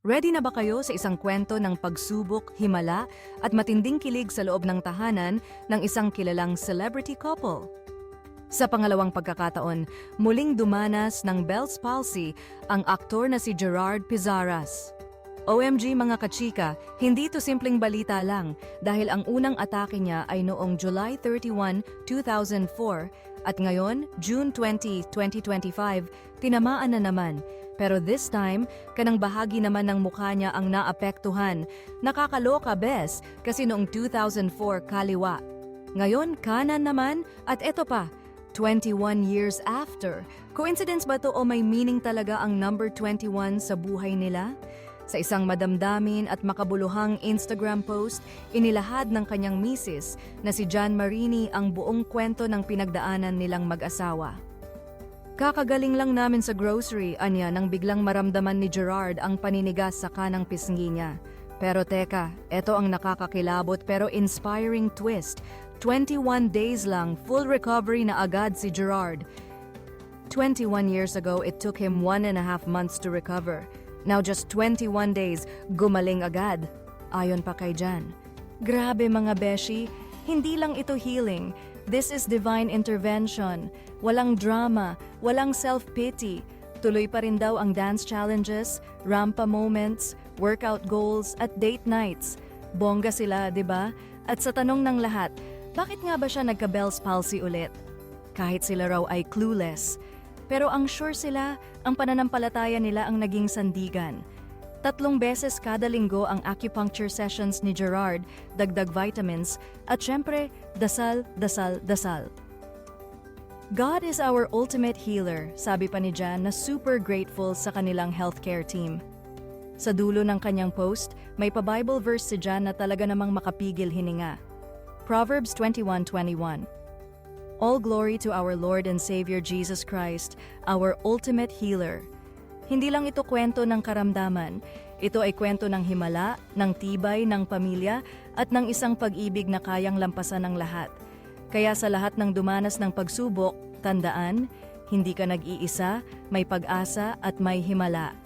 Ready na ba kayo sa isang kwento ng pagsubok, himala at matinding kilig sa loob ng tahanan ng isang kilalang celebrity couple? Sa pangalawang pagkakataon, muling dumanas ng Bell's palsy ang aktor na si Gerard Pizarras. OMG mga kachika, hindi ito simpleng balita lang dahil ang unang atake niya ay noong July 31, 2004 at ngayon, June 20, 2025, tinamaan na naman. Pero this time, kanang bahagi naman ng mukha niya ang naapektuhan. Nakakaloka bes kasi noong 2004 kaliwa. Ngayon kanan naman at eto pa, 21 years after. Coincidence ba to o may meaning talaga ang number 21 sa buhay nila? Sa isang madamdamin at makabuluhang Instagram post, inilahad ng kanyang misis na si John Marini ang buong kwento ng pinagdaanan nilang mag-asawa. Kakagaling lang namin sa grocery, anya, nang biglang maramdaman ni Gerard ang paninigas sa kanang pisngi niya. Pero teka, eto ang nakakakilabot pero inspiring twist. 21 days lang, full recovery na agad si Gerard. 21 years ago, it took him 1.5 months to recover. Now just 21 days, gumaling agad. Ayon pa kay Jan. Grabe mga beshi, hindi lang ito healing. This is divine intervention. Walang drama, walang self-pity. Tuloy pa rin daw ang dance challenges, rampa moments, workout goals at date nights. Bongga sila, di ba? At sa tanong ng lahat, bakit nga ba siya nagka-Bell's palsy ulit? Kahit sila raw ay clueless. Pero ang sure sila, ang pananampalataya nila ang naging sandigan. 3 beses kada linggo ang acupuncture sessions ni Gerard, dagdag vitamins, at syempre, dasal, dasal, dasal. God is our ultimate healer, sabi pa ni Jan na super grateful sa kanilang healthcare team. Sa dulo ng kanyang post, may pa-Bible verse si Jan na talaga namang makapigil hininga. Proverbs 21:21. All glory to our Lord and Savior Jesus Christ, our ultimate healer. Hindi lang ito kwento ng karamdaman, ito ay kwento ng himala, ng tibay ng pamilya, at ng isang pag-ibig na kayang lampasan ng lahat. Kaya sa lahat ng dumanas ng pagsubok, tandaan, hindi ka nag-iisa, may pag-asa at may himala.